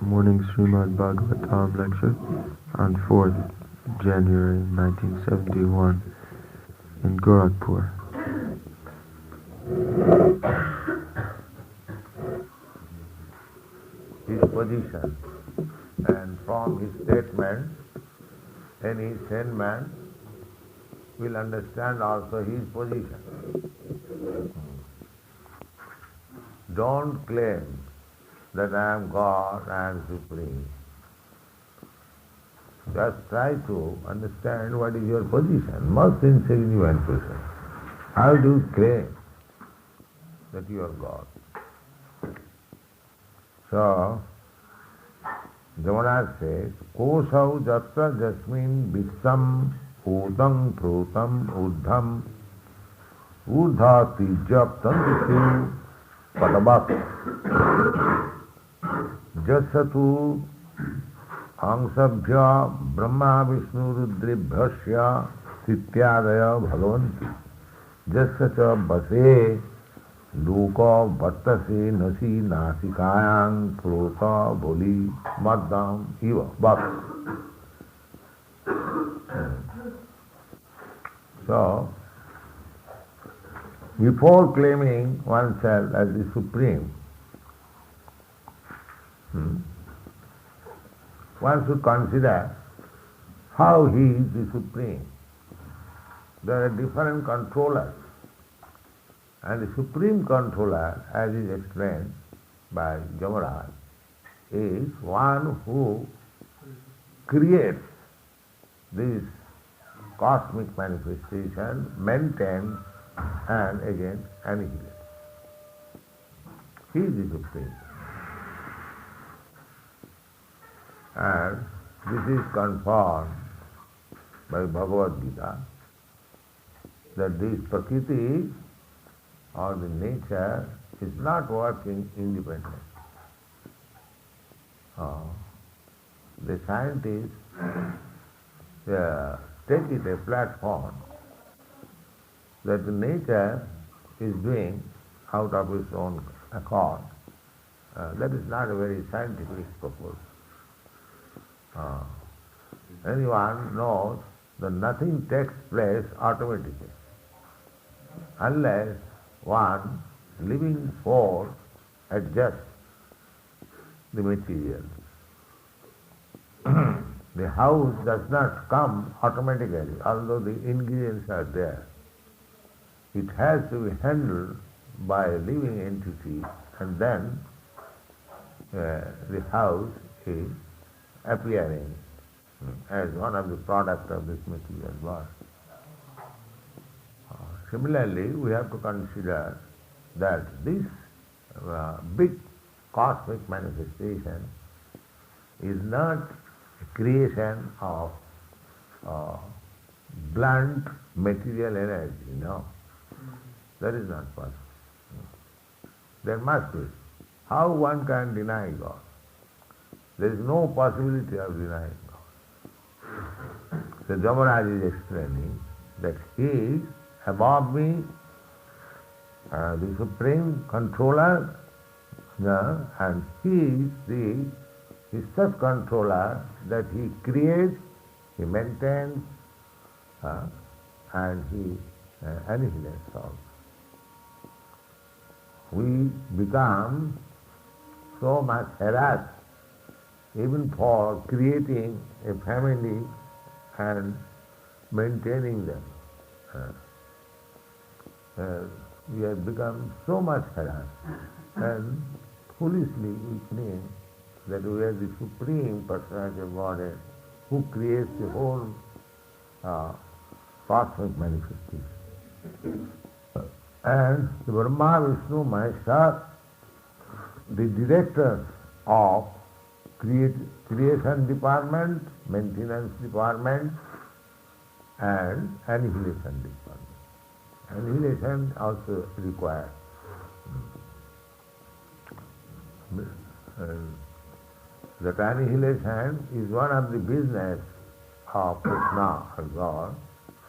morning Srimad Bhagavatam lecture on 4th January 1971 in Gorakhpur. His position, and from his statement, any sane man will understand also his position. Don't claim that I am God, I am supreme. Just try to understand what is your position, most insignificant person. How do you claim that you are God? So, Jamaraj says, Kosau jatra jasmin visam udam prutam uddham urdha tijaptam vishu padabak jasatu angsabhya brahma vishnu rudribhyasya sityadaya bhagavanti jasya cha base Luka bhattase nasi nasikayang prota boli maddam iva bhak. So, before claiming oneself as the Supreme, one should consider how he is the Supreme. There are different controllers. And the supreme controller, as is explained by Jamaraj, is one who creates this cosmic manifestation, maintains and again annihilates. He is the supreme. And this is confirmed by Bhagavad Gita, that this Prakriti or the nature is not working independently. The scientists take it a platform that the nature is doing out of its own accord. That is not a very scientific proposal. Anyone knows that nothing takes place automatically unless one living force adjusts the material. The house does not come automatically, although the ingredients are there. It has to be handled by a living entity, and then the house is appearing as one of the products of this material world. Similarly, we have to consider that this big cosmic manifestation is not a creation of blunt material energy, no. That is not possible. There must be. How one can deny God? There is no possibility of denying God. So Jamaraj is explaining that he is above me, the supreme controller, and he is such controller that he creates, he maintains, and he annihilates all. We become so much harassed even for creating a family and maintaining them. We have become so much harassed, and foolishly we claim that we are the supreme personality of Godhead who creates the whole cosmic manifestation. And the Brahma, Vishnu, Maheshwar, the directors of creation department, maintenance department, and annihilation department. Annihilation also required. That annihilation is one of the business of Krishna or God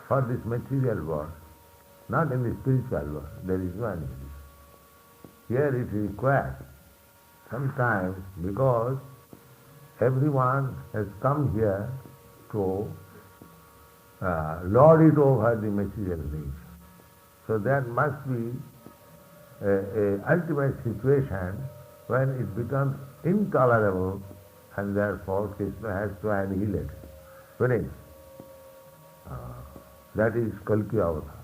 for this material world, not in the spiritual world. There is no annihilation. Here it is required sometimes because everyone has come here to lord it over the material things. So there must be a ultimate situation when it becomes intolerable, and therefore Krishna has to annihilate it. Finish. That is Kalki Avatar.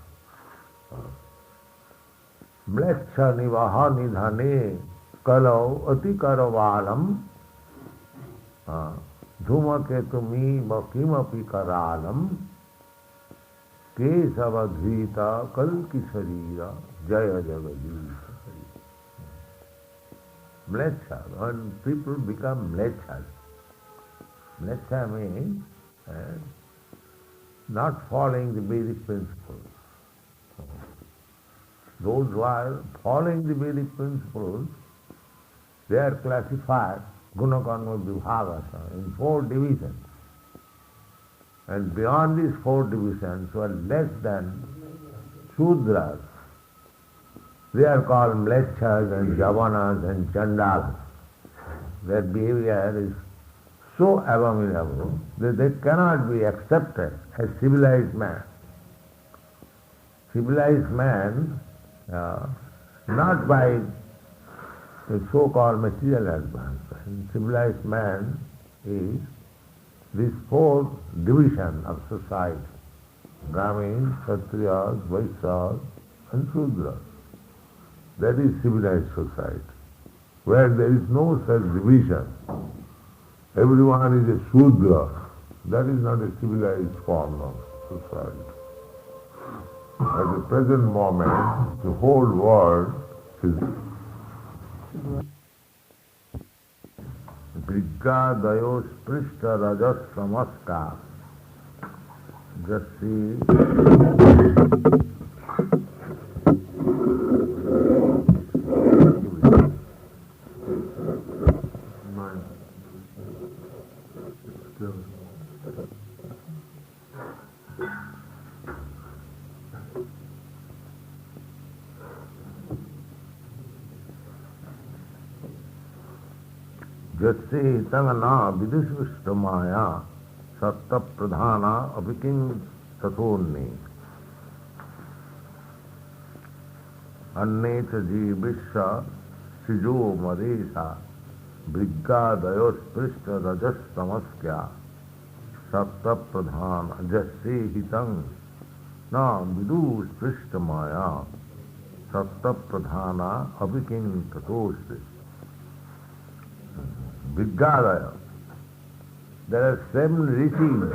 Mlecha nivaha nidhane kalau ati karavalam dhumaketumi makimapi karalam kesavadhita kalki sarira jaya jagadisa. Mlecha, when people become mlechas. Mlecha means not following the basic principles. Those who are following the Vedic principles, they are classified, Gunakarma Vibhavasa, in 4 divisions. And beyond these 4 divisions, who are less than Shudras, they are called Mlechas and Javanas and Chandalas. Their behavior is so abominable that they cannot be accepted as civilized man. Civilized man, not by the so-called material advancement. Civilized man is this 4 division of society: Brahmins, Kshatriyas, Vaishyas and Shudras. That is civilized society, where there is no such division. Everyone is a Shudra. That is not a civilized form of society. At the present moment, the whole world is Brigadayos Prishta Rajas Samaska Jasi Jase hitangana vidishvishtamaya satta pradhana apiking tathonni anne cha jivishya sijo madesa brigadayos prishta rajas samaskya satta pradhana jase hitang na vidishvishtamaya satta pradhana apiking tathonni Vigadaya. There are 7 rishis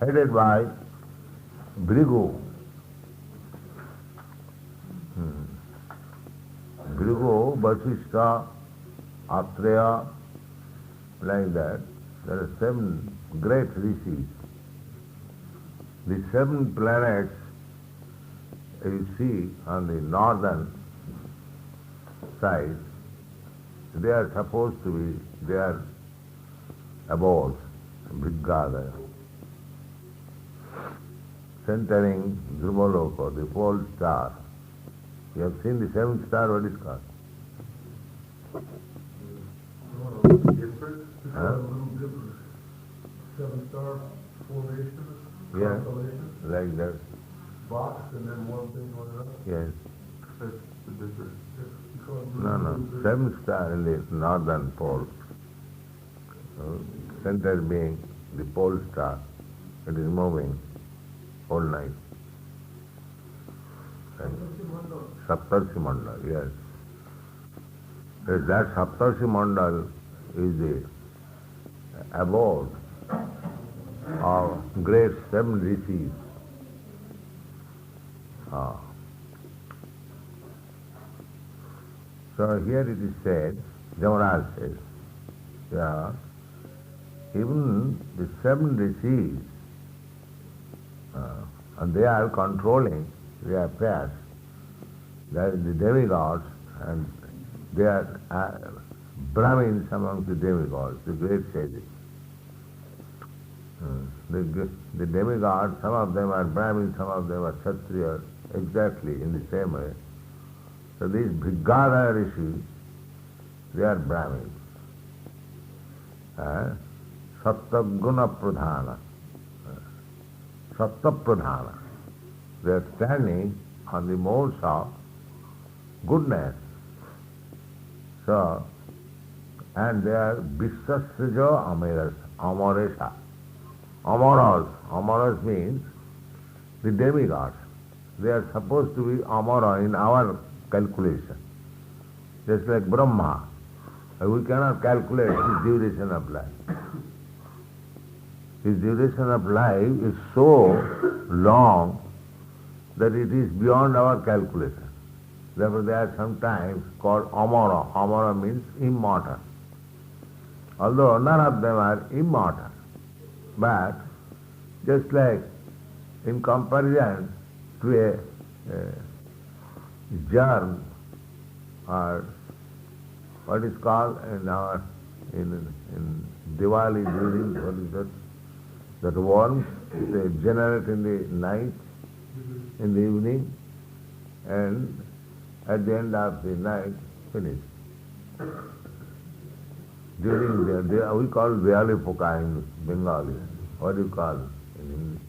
headed by Bhrigu. Bhrigu, Vasishtha, Atreya, like that. There are 7 great rishis. The 7 planets you see on the northern side, they are supposed to be their abodes, Brigadaya, centering Dhruvaloka, the pole star. You have seen the 7th star, what is called? Different? A little different. 7-star formation? Yeah, Constellation? like that. Box and then one thing on it up? Yes. That's the difference. No. 7th star in the northern pole. Center being the pole star, it is moving all night. Saptarshi Mandal, yes. That Saptarshi Mandal is the abode of great 7 rishis. So here it is said, Jamaraj says, yeah, even the 7 rishis, and they are controlling their affairs. That is the demigods, and they are Brahmins among the demigods, the great sages. The demigods, some of them are Brahmins, some of them are Kshatriyas, exactly in the same way. So these Brigada Rishis, they are Brahmins. Sattaguna Pradhana. Satta Pradhana. They are standing on the modes of goodness. So, and they are Vishwasrijo Amaresha. Amaras. Amaras means the demigods. They are supposed to be Amara in our calculation. Just like Brahma. We cannot calculate his duration of life. His duration of life is so long that it is beyond our calculation. Therefore they are sometimes called Amara. Amara means immortal. Although none of them are immortal. But just like in comparison to a germ, or what is called in Diwali during, what is that worms they generate in the night, in the evening, and at the end of the night finish. During we call Diwali Puka in Bengali. What do you call in English?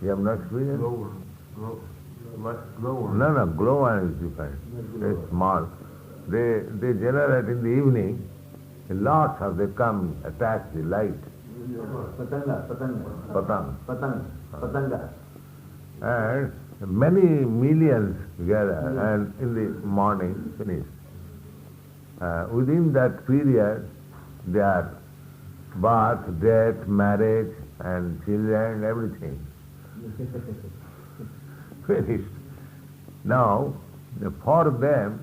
You have no experience? No, glowworm is different. They're small. They generate in the evening. Lots of they come attach the light. Patanga. And many millions gather, and in the morning finish. Within that period, they are birth, death, marriage, and children, everything. Finished. Now, for them,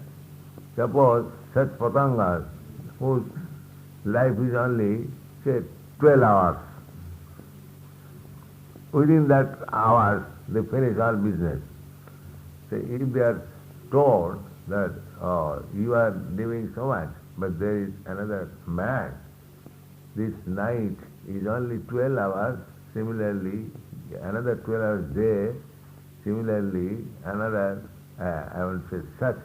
suppose such patangas whose life is only, say, 12 hours. Within that hours, they finish all business. So if they are told that, oh, you are living so much, but there is another man, this night is only 12 hours, similarly, another 12 hours day, similarly, another, I will say, such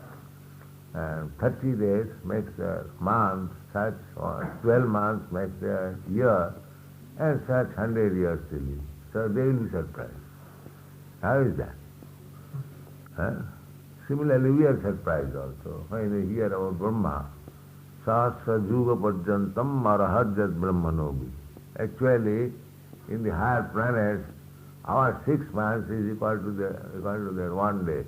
30 days makes a month, such 12 months makes a year, and such 100 years to live. So they will be surprised. How is that? Similarly, we are surprised also when we hear about Brahma. Sahasra Juga Pajantam Arahajat Brahmanobi. Actually, in the higher planets, our 6 months is equal to their 1 day.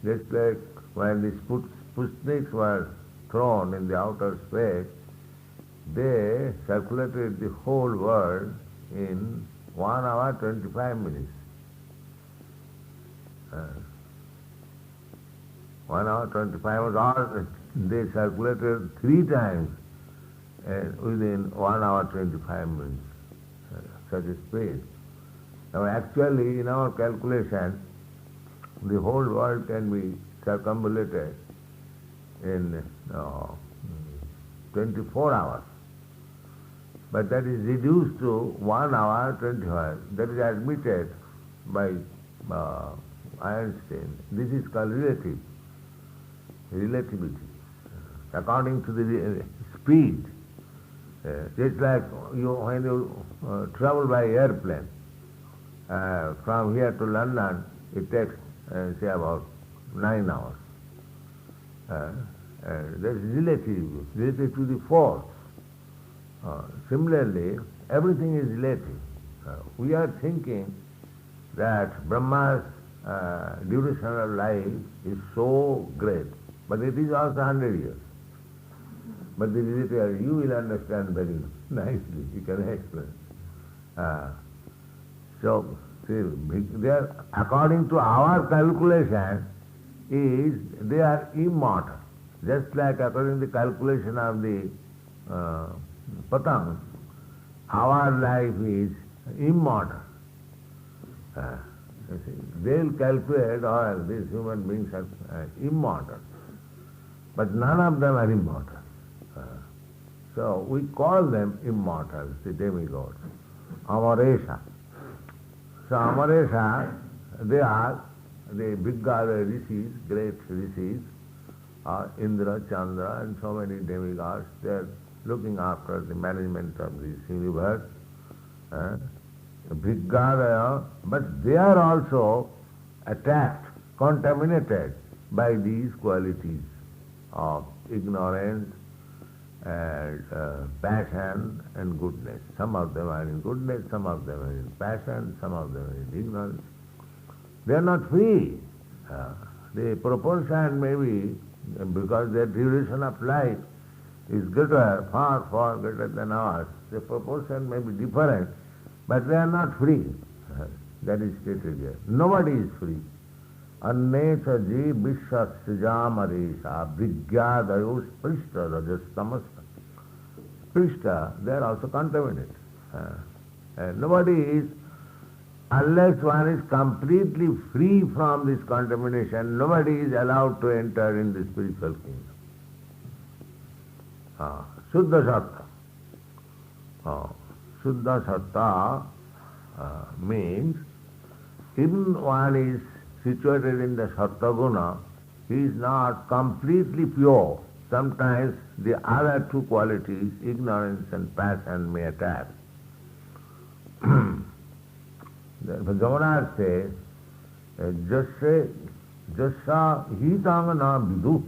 Just like when the Sputniks were thrown in the outer space, they circulated the whole world in 1 hour 25 minutes. 1 hour 25 minutes, or they circulated 3 times within 1 hour 25 minutes, such a speed. Now actually in our calculation, the whole world can be circumambulated in 24 hours. But that is reduced to 1 hour 25. That is admitted by Einstein. This is called relativity. According to the speed, just like when you travel by airplane, from here to London, it takes, say, about 9 hours. That is relative to the force. Similarly, everything is relative. We are thinking that Brahma's duration of life is so great, but it is also 100 years. But the relative, you will understand very nicely, you can explain. So, see, they are, according to our calculation, they are immortal. Just like according to the calculation of the Patang, our life is immortal. They will calculate all these human beings are immortal. But none of them are immortal. So we call them immortals, the demigods. Amaresha. So Amaresha, they are the big god rishis, great rishis, Indra, Chandra, and so many demigods. They are looking after the management of this universe. Vrigadaya, but they are also attacked, contaminated by these qualities of ignorance and passion and goodness. Some of them are in goodness, some of them are in passion, some of them are in ignorance. They are not free. The proportion may be, because their duration of life is greater, far, far greater than ours, the proportion may be different, but they are not free. That is stated here. Nobody is free. Annecha ji vishya srijamaresha vigyadayos prishta rajastamasa. Prishta, they are also contaminated. Nobody is, unless one is completely free from this contamination, nobody is allowed to enter in the spiritual kingdom. Suddha Satta. Suddha Satta means even one is situated in the Satta Guna, he is not completely pure. Sometimes the other two qualities, ignorance and passion, may attack. Jagannath says, Jasa hitanga na vidu.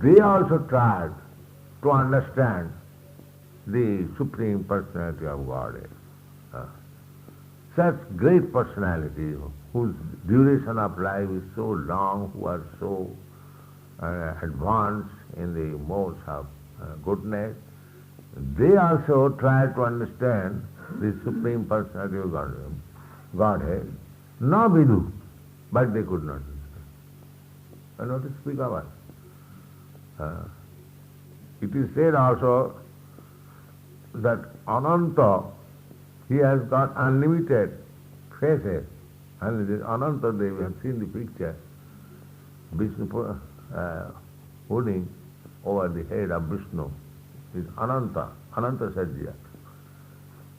They also tried to understand the Supreme Personality of Godhead. Such great personalities whose duration of life is so long, who are so advanced in the modes of goodness, they also try to understand the Supreme Personality of Godhead. No vidu, but they could not understand. And not to speak of us. It is said also that Ananta, he has got unlimited faces. And this Ananta, they have seen the picture, Vishnu holding over the head of Vishnu is Ananta Sajya.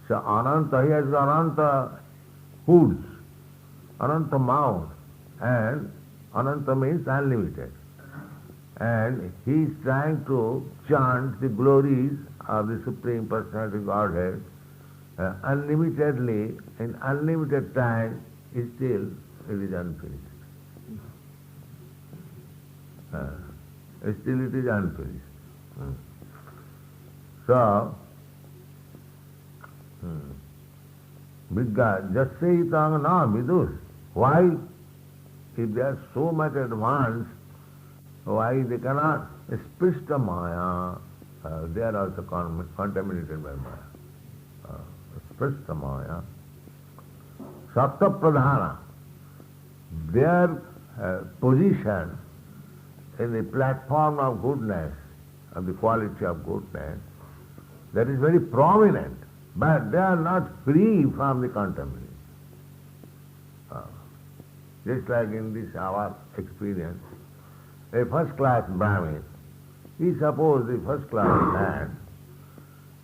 So Ananta, he has got Ananta hoods, Ananta mouth, and Ananta means unlimited. And he is trying to chant the glories of the Supreme Personality of Godhead unlimitedly, in unlimited time, still it is unfinished. Still it is unfinished. So, Vigga, just say itang na vidus. Why? If they are so much advanced, why they cannot? Sprishta Maya, they are also contaminated by Maya. Sprishta Maya. Satta Pradhana, their position in the platform of goodness, of the quality of goodness, that is very prominent, but they are not free from the contamination. Just like in this our experience, a first-class Brahmin, he suppose a first-class man,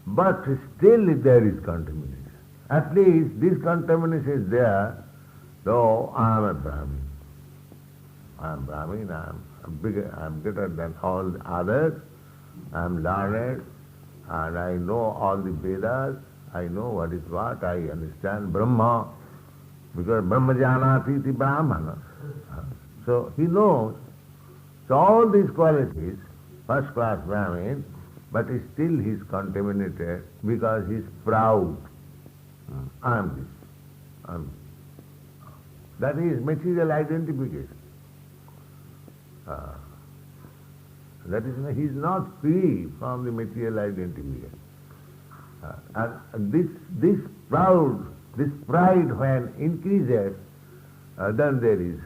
but still there is contamination. At least this contamination is there, though I am a Brahmin. I am Brahmin, I am greater than all the others, I am learned, and I know all the Vedas, I know what is what, I understand Brahma, because Brahma janati iti Brahmana. So he knows. So all these qualities, first class Brahmin, but still he is contaminated because he is proud. I am this. I am this. That is material identification. That is, he is not free from the material identification. And this pride when increases, then there is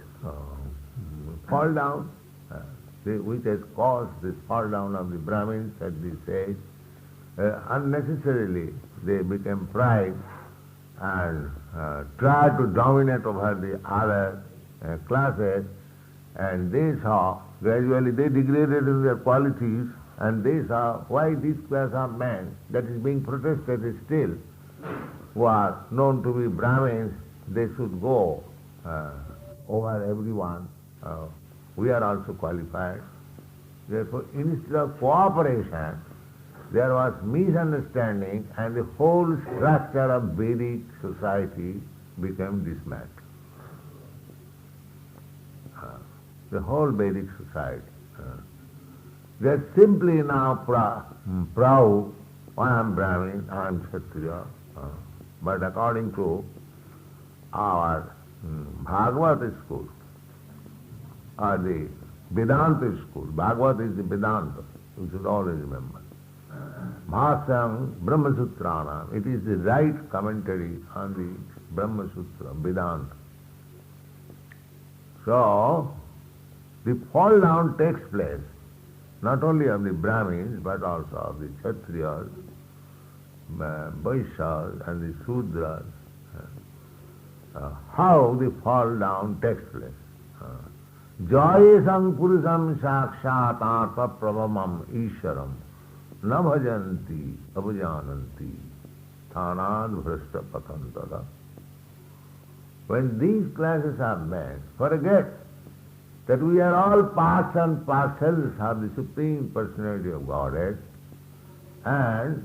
fall down, which has caused this fall down of the Brahmins at this age. Unnecessarily they become pride and try to dominate over the other classes, and they saw gradually they degraded in their qualities, and they saw why this class of men that is being protested is still, who are known to be Brahmins, they should go over everyone. We are also qualified. Therefore, instead of cooperation, there was misunderstanding and the whole structure of Vedic society became dismantled. The whole Vedic society. They're simply now proud, I am Brahmin, I am Kshatriya. But according to our Bhagavad school, or the Vedanta school, Bhagavad is the Vedanta, you should always remember. Bhāsyam Brahmasutranam, it is the right commentary on the Brahma Sutra, Vedanta. So, the fall down takes place not only of the Brahmins but also of the Kshatriyas, Vaishyas and the Sudras. How the fall down takes place. Jayesam Purusam Sakshat Atma Prabhamam Isharam Na Bhajanti Abhajananti Thanad Bhrashta Patantada. When these classes are made, forget that we are all parts and parcels of the Supreme Personality of Godhead, and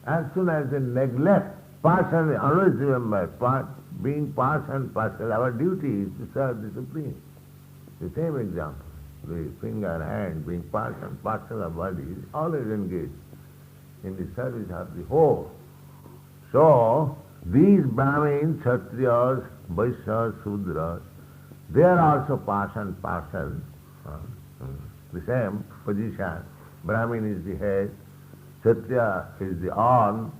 as soon as they neglect parts, always remember, being parts and parcel, our duty is to serve the Supreme. The same example, the finger and hand being parts and parcel of body is always engaged in the service of the whole. So, these Brahmins, Kshatriyas, Vaishyas, Sudras, they are also parts and parcel, the same position. Brahmin is the head, Kshatriya is the arm,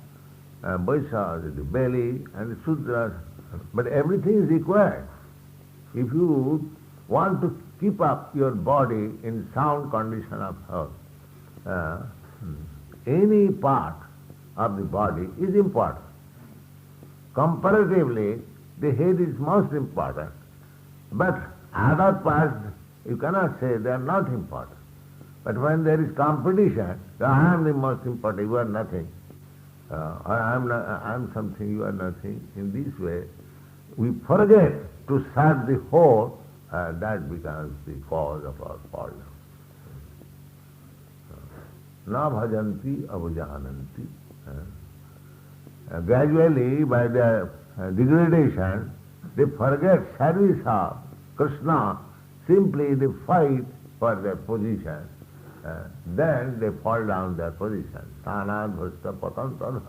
Vaishyas is the belly, and the Sudras. But everything is required. If you want to keep up your body in sound condition of health, any part of the body is important. Comparatively, the head is most important. But other parts, you cannot say they are not important. But when there is competition, I am the most important, you are nothing. I am something, you are nothing. In this way, we forget to serve the whole, that becomes the cause of our fall down. Na bhajanti abhajananti. Gradually, by their degradation, they forget service of Krishna, simply they fight for their position. Then they fall down their position. Tanad bhasta patantana.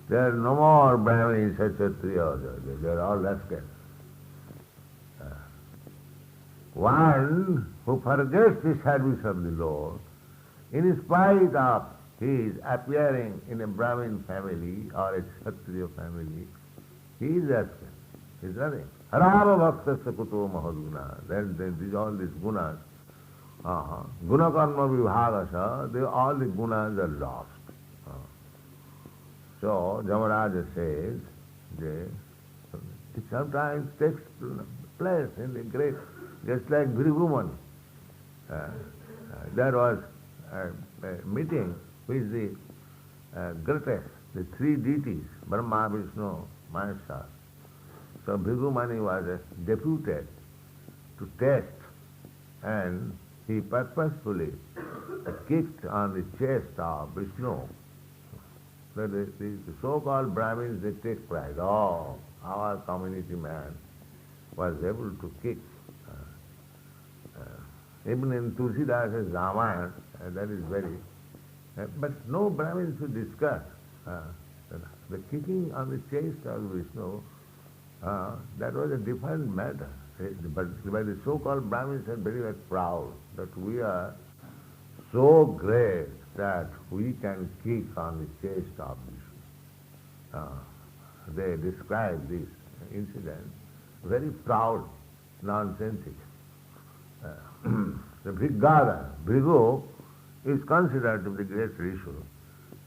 There are no more Brahmins, Kshatriyas, they are all rascals. One who forgets the service of the Lord, in spite of his appearing in a Brahmin family or a Kshatriya family, he is rascal. He is nothing. Harava bhakta sakuto mahadguna. Then all these gunas, guna karma vibhagasa, all the gunas are lost. So, Jamaraja says, it sometimes takes place in the great, just like Bhrigumani. There was a meeting with the greatest, the three deities, Brahma, Vishnu, Maheshwara. So Bhrigumani was deputed to test, and he purposefully kicked on the chest of Vishnu. So the so-called Brahmins, they take pride. Oh, our community man was able to kick. Even in Tulsidasa's Ramayana, that is very... but no Brahmins should discuss the kicking on the chest of Vishnu. That was a different matter. But by the so-called Brahmins are very much proud that we are so great that we can kick on the chest of Vishnu. They describe this incident very proud, nonsensical. The Bhrigadha, Bhrigu, is considered to be the great Rishu.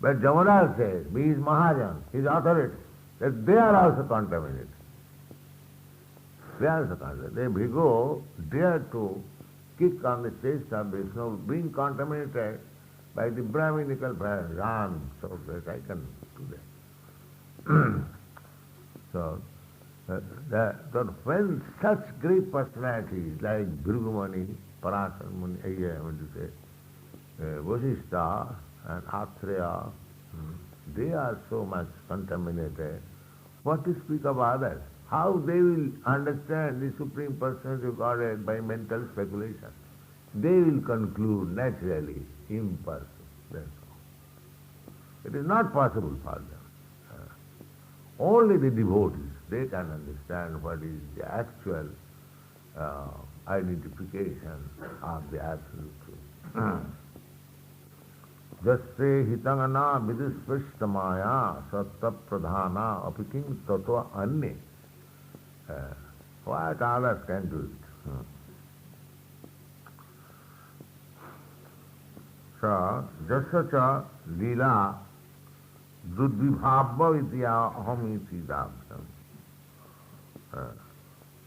But Jamaraj says, he is Mahajan, his authority, that they are also contaminated. They are also contaminated. They Bhrigu dared to kick on the chest of Vishnu, being contaminated by the Brahminical prayer, Ram, so great, I can do that. So when such great personalities like Bhrigumani, Parasar Muni, Vasishtha, and Atreya, they are so much contaminated. What to speak of others? How they will understand the Supreme Personality of Godhead by mental speculation? They will conclude naturally, impersonal. That's all. It is not possible for them. Only the devotees, they can understand what is the actual identification of the absolute truth. Jasre hitangana vidusvishtamaya satta pradhana apiking tatva anye. What others can do it? So, jasacha lila dudvibhavva vidya ahamiti dabdam.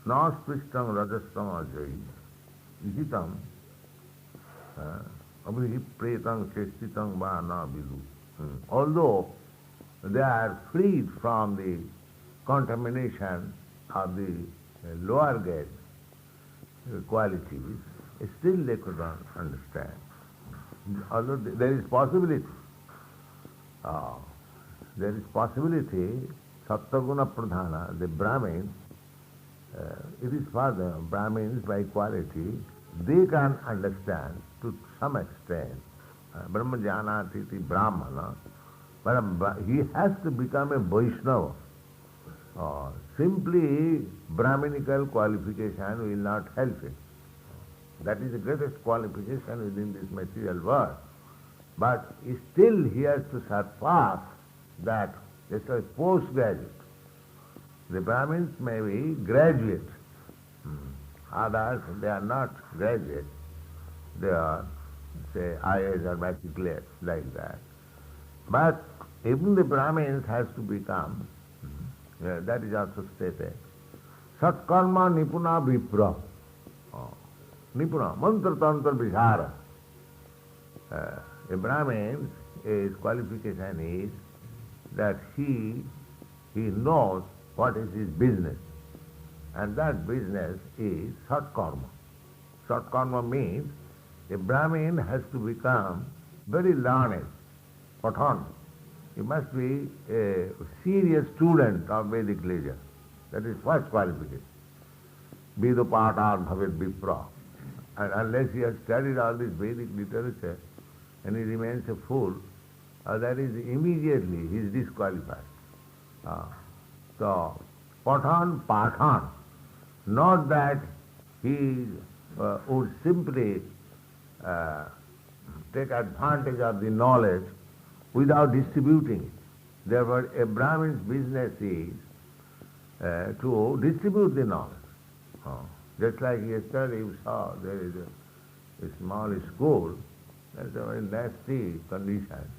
Naspishtam rajastam ajay ihitam abhipretam chestitam va na vidu. Although they are freed from the contamination of the lower gate qualities, still they could not understand. Although there is possibility, Sattva-guna pradhana, the Brahmins, it is for the Brahmins by quality, they can understand to some extent. Brahma janati iti Brahmana, but he has to become a Vaishnava. Simply Brahminical qualification will not help him. That is the greatest qualification within this material world. But still he has to surpass that, just like postgraduate. The Brahmins may be graduate. Others, they are not graduate. They are, say, IAS or matriculate, like that. But even the Brahmins has to become, that is also stated, Satkarma Nipuna Vipra. Nipuna, mantra tantra vishara. A Brahmin, his qualification is that he knows what is his business. And that business is Satkarma. Satkarma means a Brahmin has to become very learned, Pathan. He must be a serious student of Vedic literature. That is first qualification. Vedo Patar Bhavet Vipra. And unless he has studied all this Vedic literature and he remains a fool, that is immediately he is disqualified. So, Pathan, not that he would simply take advantage of the knowledge without distributing it. Therefore, a Brahmin's business is to distribute the knowledge. Just like yesterday you saw, there is a small school, that's a very nasty condition.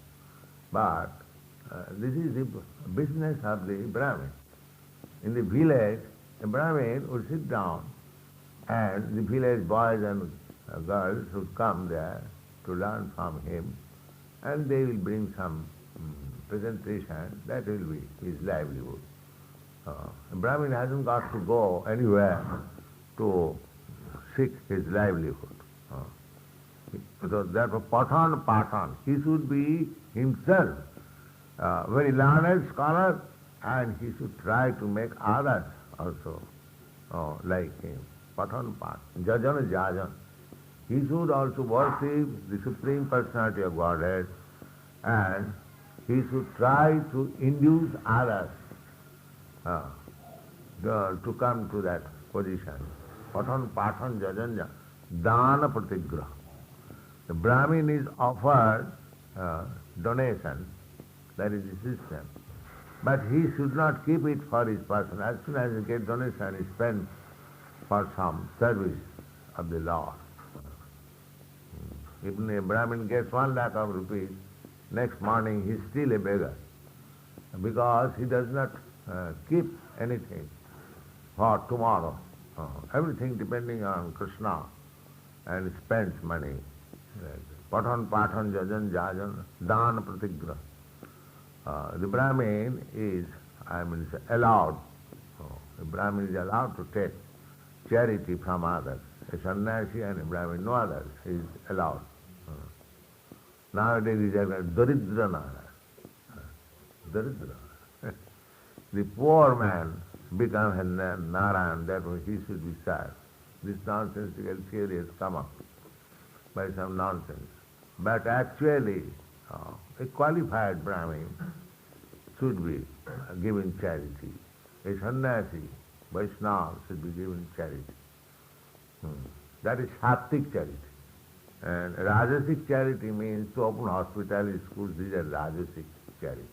But this is the business of the Brahmin. In the village, a Brahmin would sit down and the village boys and girls would come there to learn from him, and they will bring some presentation. That will be his livelihood. A Brahmin hasn't got to go anywhere to seek his livelihood. So therefore, Pathan, he should be himself very learned scholar, and he should try to make others also like him. Pathan, Jajan. He should also worship the Supreme Personality of Godhead, and he should try to induce others to come to that position. Pathan, Jajanja, Dana Pratigraha. The Brahmin is offered donation, that is the system. But he should not keep it for his person. As soon as he gets donation, he spends for some service of the Lord. If a Brahmin gets 1 lakh of rupees, next morning he is still a beggar, because he does not keep anything for tomorrow. Everything depending on Krishna, and spends money. Pathan, Jajan, Dan Pratigraha. The Brahmin is, allowed, the Brahmin is allowed to take charity from others. A sannyasi and a Brahmin, no others, is allowed. Nowadays it is called Daridra Narayan. Daridra. The poor man becomes a Narayan, therefore he should be served. This nonsensical theory has come up by some nonsense. But actually, a qualified Brahmin should be given charity. A sannyasi, Vaishnava, should be given charity. That is Sattvic charity. And Rajasic charity means to open hospitality schools. These are Rajasic charity.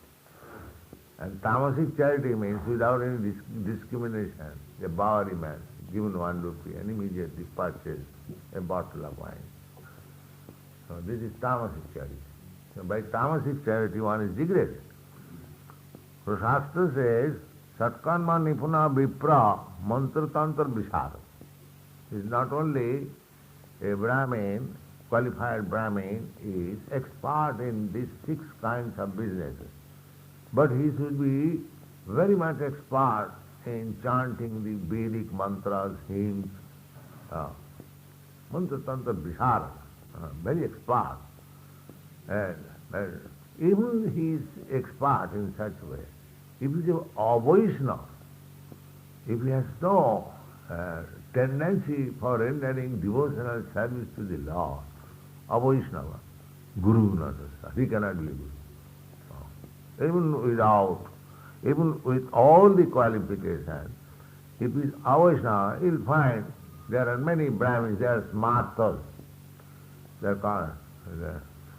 And Tamasic charity means without any discrimination, a Bawari man given 1 rupee and immediately purchase a bottle of wine. So this is Tamasic charity. So by Tamasic charity one is degraded. So Shastra says, Satkarma Nipuna Vipra Mantra Tantra Vishara. It's not only a Brahmin, qualified Brahmin is expert in these 6 kinds of businesses, but he should be very much expert in chanting the Vedic mantras, hymns, Mantra Tantra Vishara, very expert. And even he is expert in such a way. If he is a Vaishnava, if he has no tendency for rendering devotional service to the Lord, a Vaishnava, Guru Natasa, he cannot be Guru. Even with all the qualifications, if he is a Vaishnava, he will find there are many Brahmins, they are smartas. They are called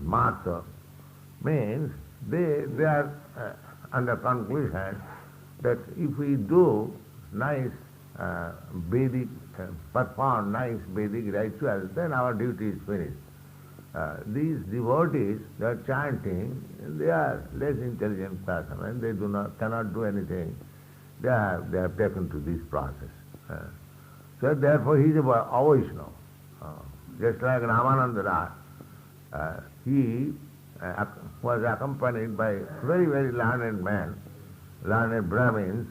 smarta. Means they are under conclusion that if we do nice Vedic, perform nice Vedic rituals, then our duty is finished. These devotees, they are chanting, they are less intelligent person and they cannot do anything. They have taken to this process. So therefore he is a Vaishnava. Just like Ramananda Das, he was accompanied by very, very learned men, learned Brahmins,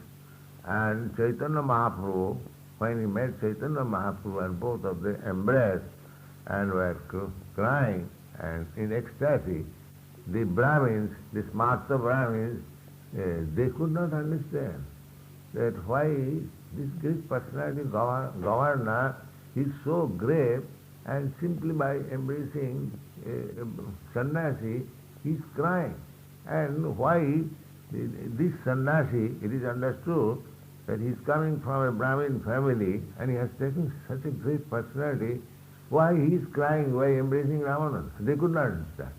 and Chaitanya Mahaprabhu, when he met Chaitanya Mahaprabhu, and both of them embraced and were crying and in ecstasy, the Brahmins, the smarta Brahmins, they could not understand that why this great personality, Govardhana, is so grave, and simply by embracing sannyasi, he is crying. And why this sannyasi, it is understood that he is coming from a Brahmin family and he has taken such a great personality, why he is crying, why embracing Ramananda? They could not understand.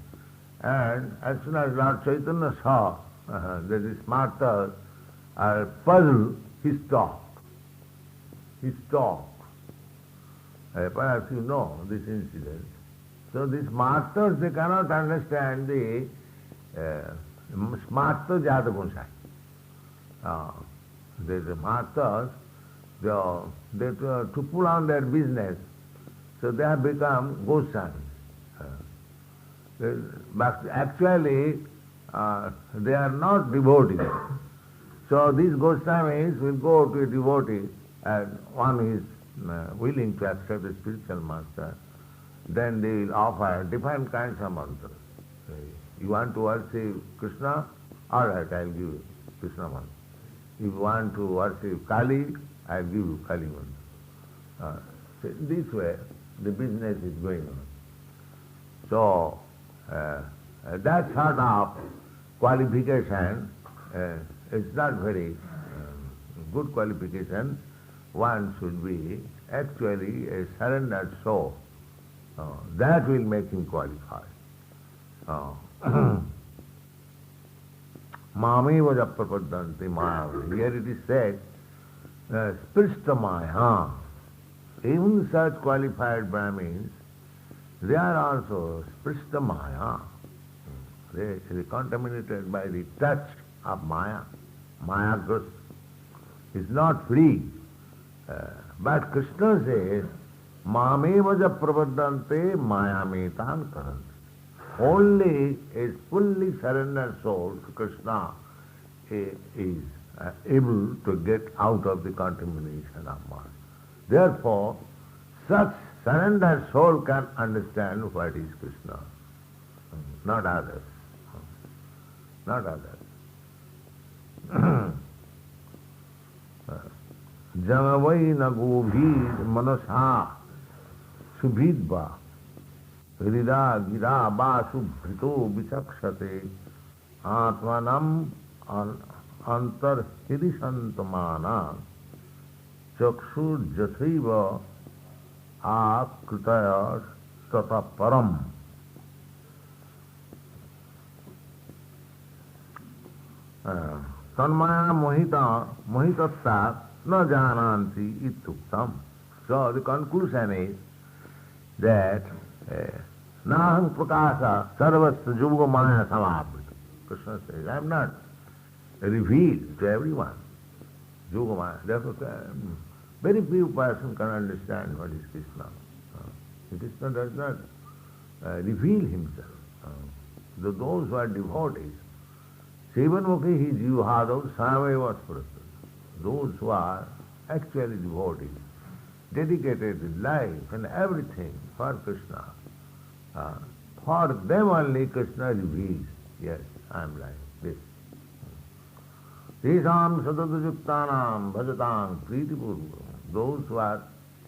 And as soon as Lord Chaitanya saw that the smartas are puzzled, he stopped. He stopped. Perhaps you know this incident. So these smartas, they cannot understand the smarta Jatagonsai. The smartas, to pull on their business, so they have become Goswamis. But actually, they are not devotees. So these Goswamis will go to a devotee, and one is willing to accept a spiritual master, then they will offer different kinds of mantras. You want to worship Krishna? All right, I'll give you Krishna mantra. If you want to worship Kali, I'll give you Kali mantra. So this way, the business is going on. So, that sort of qualification is not very good qualification. One should be actually a surrendered soul. That will make him qualified. Mameva japrapadanti maya. Here it is said, sprishta maya. Even such qualified Brahmins, they are also sprishta maya. They are contaminated by the touch of maya. Maya is not free. But Krishna says, Mameva japrapadanti maya metan karanti. Only a fully surrendered soul to Krishna is able to get out of the contamination of Maya. Therefore, such surrendered soul can understand what is Krishna. not others. Not others. Jamavai na govir manasa subhidva hrida gira basu bhrito vichakshate atmanam antar hirisantamana chakshur jathaiva akritaya tata param. Tanmaya mohitatta na jananti ituktam. So the conclusion is that naham prakasa sarvasya yuga maya samapita. Krishna says, I am not revealed to everyone. Yuga maya. Therefore, very few persons can understand what is Krishna. Krishna does not reveal himself. Those who are devotees, Sevanmukhi he jivahadav samaveva spurata. Those who are actually devotees, dedicated with life and everything for Krishna, for them only Krishna reveals, yes, I am like this. Tesam sadadajuktanam bhajatam pritipurva. Those who are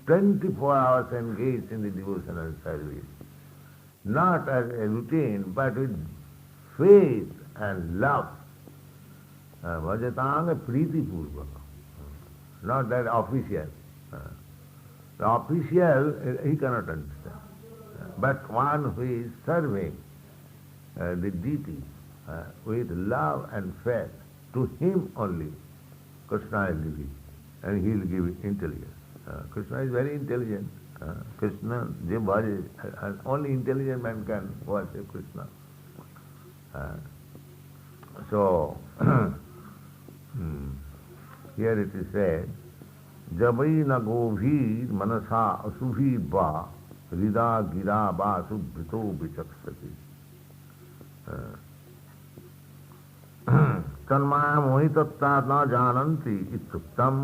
24 hours engaged in the devotional service, not as a routine, but with faith and love. Bhajatanga pritipurva. Not that official. The official, he cannot understand. But one who is serving the deity with love and faith, to him only Krishna is giving, and he will give intelligence. Krishna is very intelligent. Krishna, only intelligent man can worship Krishna. So, here it is said, Jabai na govir manasa asubhi ba rida gira ba subhrito vichaksati. Tanmaya mohitatta na jananti ituktam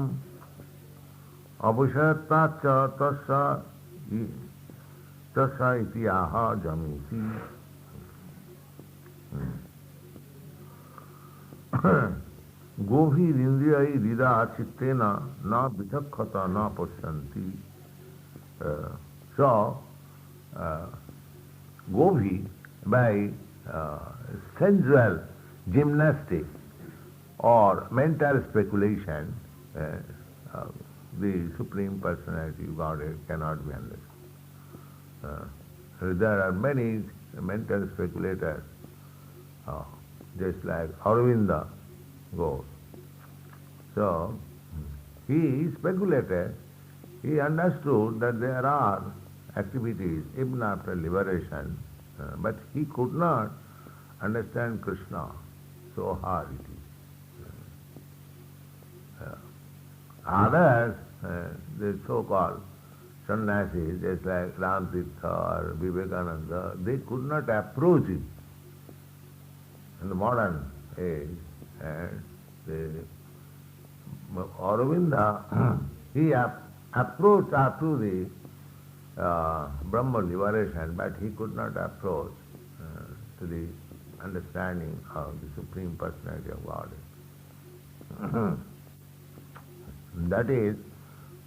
abhushatta cha tassa itiyaha jamiti. Govir indriyai rida chittena na vichakhata na pasyanti. So, Govir, by sensual gymnastics or mental speculation, the Supreme Personality of Godhead cannot be understood. There are many mental speculators, just like Aurobindo goes. So, he speculated, he understood that there are activities even after liberation, but he could not understand Krishna. So hard it is. Others, the so-called sannyasis, just like Ramtirtha or Vivekananda, they could not approach it. In the modern age, and the Aurobindo, he approached after the Brahma liberation, but he could not approach to the understanding of the Supreme Personality of Godhead. That is,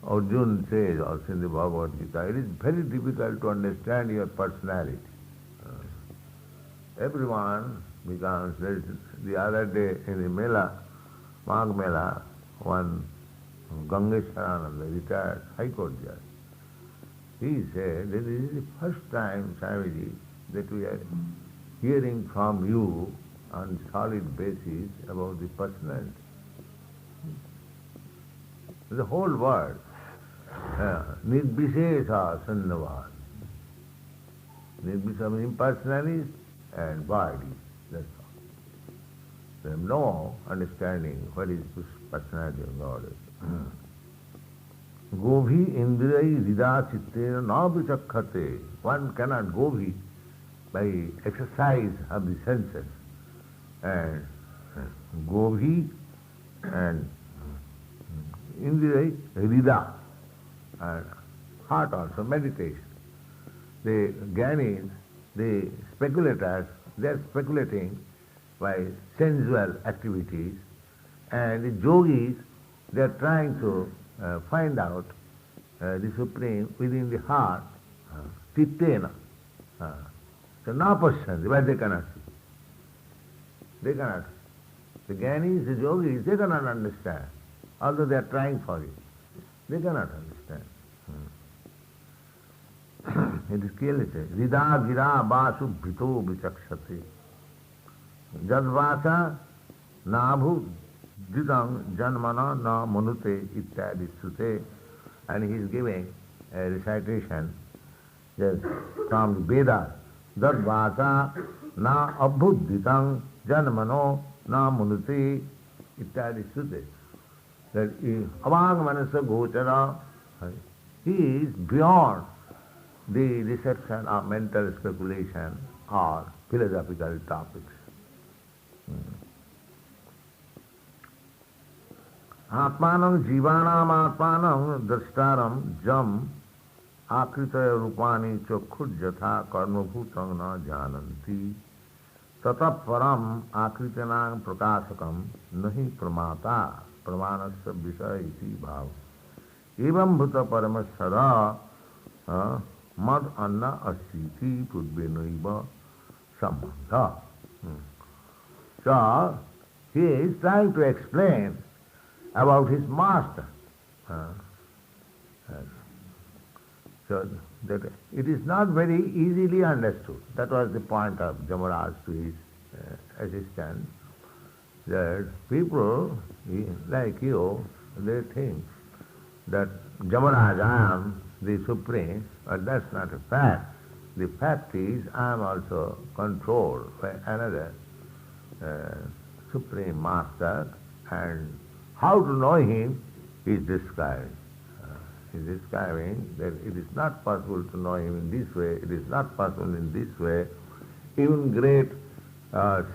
Arjuna says also in the Bhagavad Gita, it is very difficult to understand your personality. Everyone becomes, the other day in the Mela, Magh Mela, one Gangeshwarananda, retired High Court judge, he said that this is the first time, Swamiji, that we are hearing from you on solid basis about the personality. The whole word, Nirbishesha Sannavad. Nirbishesha means impersonalist and body, that's all. They have no understanding what is this personality of God. Govhi indriyai rida chittena na vichakhate. One cannot govhi by exercise of the senses. And govhi and indriyai rida, and heart also, meditation. The Gyanis, the speculators, they are speculating by sensual activities, and the yogis, they are trying to find out the Supreme within the heart, chittena. So na pasyanti, but they cannot see. They cannot. The Gyanis, the yogis, they cannot understand, although they are trying for it. They cannot understand. It is clearly said, Rida gira basu bhito vichakshati. Jadvasa nabhu jidam janmana na manute ityadi sute. And he is giving a recitation from the Vedas. Jadvasa na abhuddhitam janmano na manute ityadi sute. That among manasa gochara, he is beyond the reception of mental speculation or philosophical topics. Atmanam jivanam atmanam drashtaram jam akritaya rupani chokhud jatha karma bhutang na jananti tatap param akritanam prakasakam nahi pramata pramanasya visaya iti bhav evam bhuta paramasara mad anna asiti pudbenaiva sambandha. So, he is trying to explain about his master. So, that it is not very easily understood. That was the point of Jamaraj to his assistant, that people like you, they think that Jamaraj, I am the Supreme, but that's not a fact. The fact is, I am also controlled by another Supreme Master, and how to know him is describing. He is describing that it is not possible to know him in this way, it is not possible in this way. Even great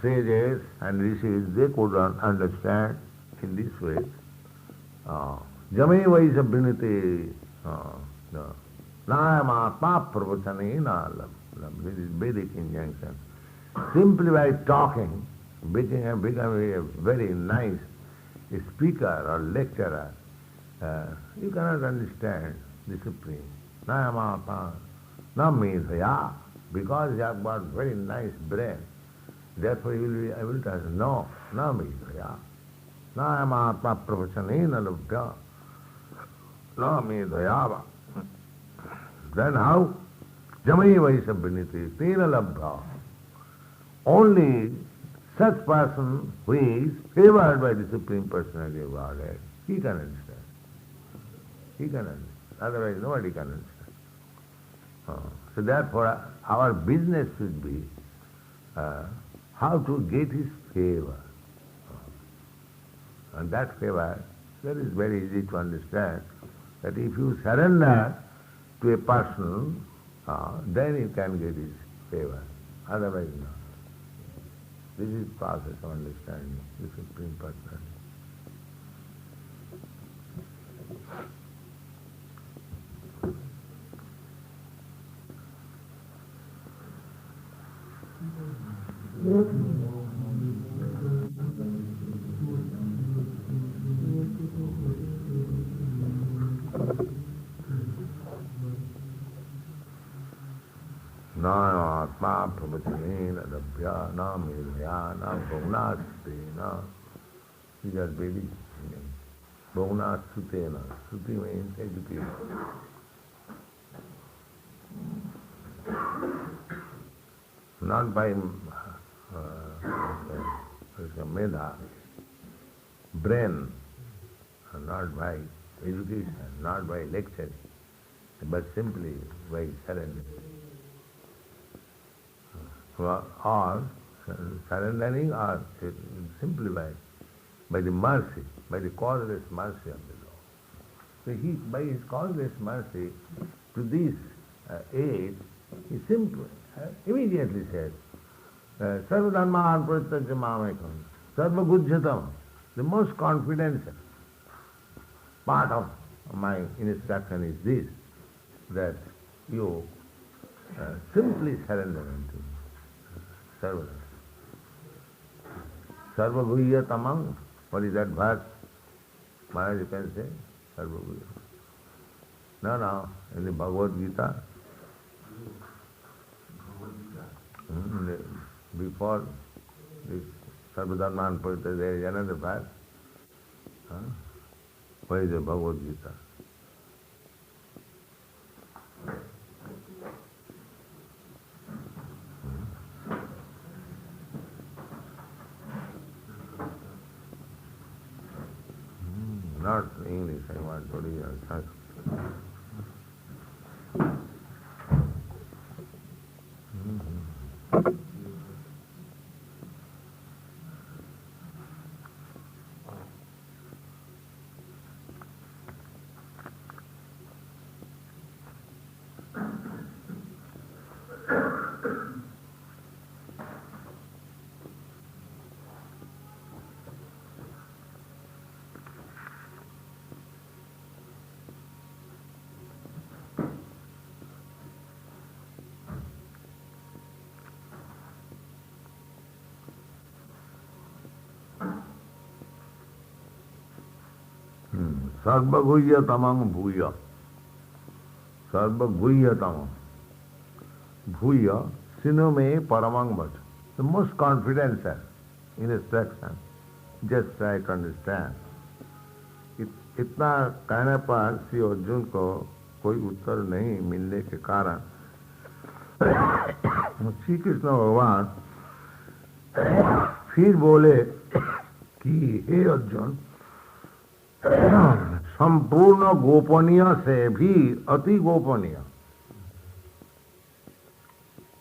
sages and rishis, they couldn't understand in this way. Jame vaisa brinite nāyamatmā pravachanena. This is Vedic injunction. Simply by talking, becoming a very nice speaker or lecturer, you cannot understand the Supreme. Nāyamatmā na medhaya, because you have got very nice brain, therefore you will be able to answer. No, na medhaya. Nāyamatmā pravachanena labhya. Na medhayava. Then how? Jamai vaisa briniti tena labdha. Only such person who is favored by the Supreme Personality of Godhead, he can understand. He can understand. Otherwise nobody can understand. So therefore our business should be how to get his favor. And that favor, that is very easy to understand, that if you surrender to a person, then you can get his favor. Otherwise not. This is process of understanding the Supreme Personality. Na atma pravachanena labhya na medhaya na bhaunastena. These are Vedic names. Bhaunastena. Suti means education. Not by medha, brain, not by education, not by lecturing, but simply by surrender. Or surrendering or simply by the mercy, by the causeless mercy of the Lord. So he, by his causeless mercy to this age, he simply, immediately said, Sarva dharman pratyaja mamekam, sarva gujjatam. The most confidential part of my instruction is this, that you Simply surrender into Sarva. Sarva Guhya Tamang. What is that verse? Maharaj, you can say Sarva Guhya. No, in the Bhagavad Gita, before this Sarvadharman Purita, there is another verse. What is the Bhagavad Gita? Not English, I want original Sanskrit. Sarva tamang bhuya. Sarva tamang. Bhuya, sinome paramang bhat. The most confidential instruction. Just try to understand. इतना कहने पर श्री अर्जुन को कोई उत्तर नहीं मिलने के कारण श्री कृष्ण भगवान फिर बोले कि हे अर्जुन, संपूर्ण गोपनीय से भी अति गोपनीय,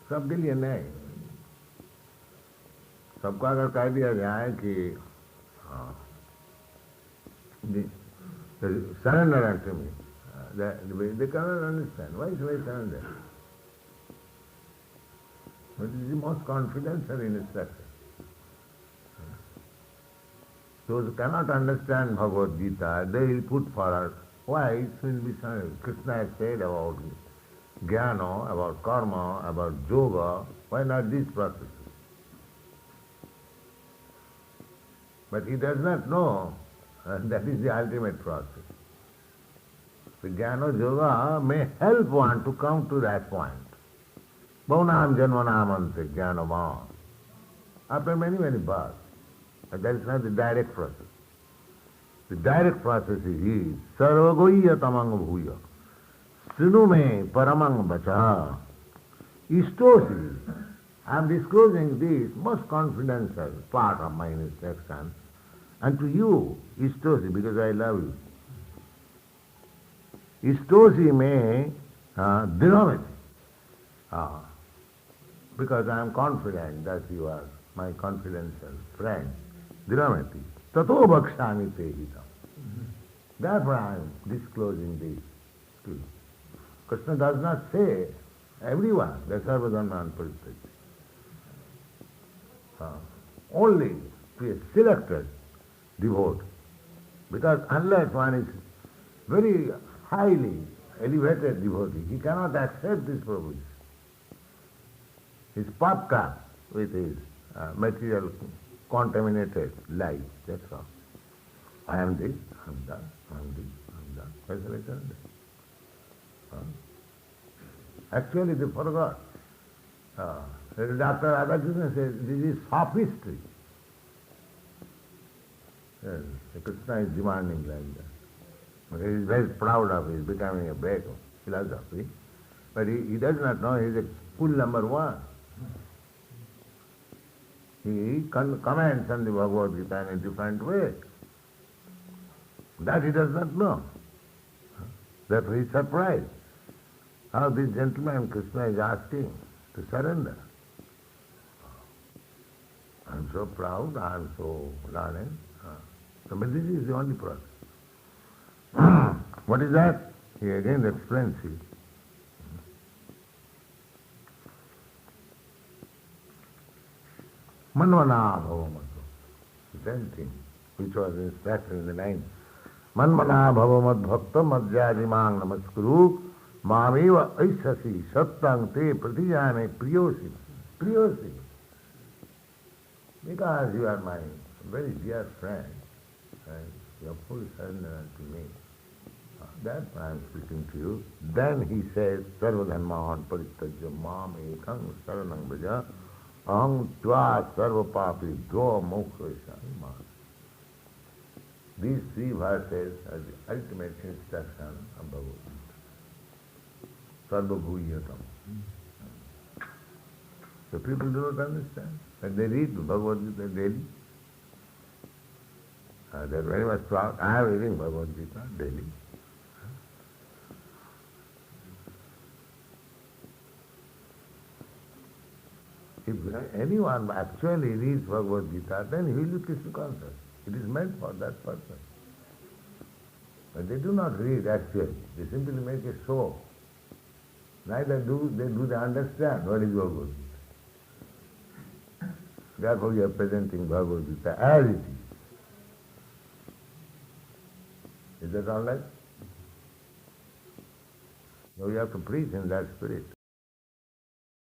सबके लिए नहीं, सबका अगर कह दिया जाए कि surrender unto me, they cannot understand. Why should I surrender? But it is the most confidential instruction. Those who cannot understand Bhagavad Gita, they will put forward why it will be surrendered. Krishna has said about jnana, about karma, about yoga, why not these processes? But he does not know that is the ultimate process. The jnana yoga may help one to come to that point. Bhavanam janmanamante jnanama. After many births. But that is not the direct process. The direct process is sarvagoya tamang bhuya. Srinume paramang bacha. Istosi. I am disclosing this most confidential part of my instruction. And to you, Istosi, because I love you. Istosi me dinamati. Because I am confident that you are my confidential friend. Dinamati. Tato bhakshami te hitam. Therefore I am disclosing this to you. Krishna does not say everyone, the sarvadharman purita. Only to a selected devotee. Because unless one is very highly elevated devotee, he cannot accept this proposition. He's puffed up with his material contaminated life, that's all. I am this, I am that, I am this, I am that. Why shall I surrender? Actually they forgot. Dr. Radhakrishna says, this is sophistry. Yes, Krishna is demanding like that. But he is very proud of his becoming a break of philosophy. But he does not know he is a full number one. He comments on the Bhagavad Gita in a different way. That he does not know. Therefore he is surprised. How this gentleman Krishna is asking to surrender. I am so proud, I am so learned. But this is the only process. What is that? He again explains it. Manvana bhavamato. The same thing, which was instructed in the ninth. Manvana bhavamad bhakta madhyajimang namaskuru Mamiva Aisasi Sattang Te Pratijane Priyosi. Priyosi. Because you are my very dear friend, and you are full surrender to me. That's why I am speaking to you. Then he says, Sarvadharman Paritajya Mam Ekang Saranang Bhaja Aham Tva Sarva Papi Dho Moksha Shanma. These three verses are the ultimate instruction of Bhagavad Gita. Sarva Bhuyatam. So people do not understand. But they read Bhagavad Gita daily. They are very much proud. I am reading Bhagavad Gita daily. If anyone actually reads Bhagavad Gita, then he will be Krishna conscious. It is meant for that purpose. But they do not read actually. They simply make a show. Neither do they understand what is Bhagavad Gita. Therefore we are presenting Bhagavad Gita as it is. Is that all right? So we have to preach in that spirit.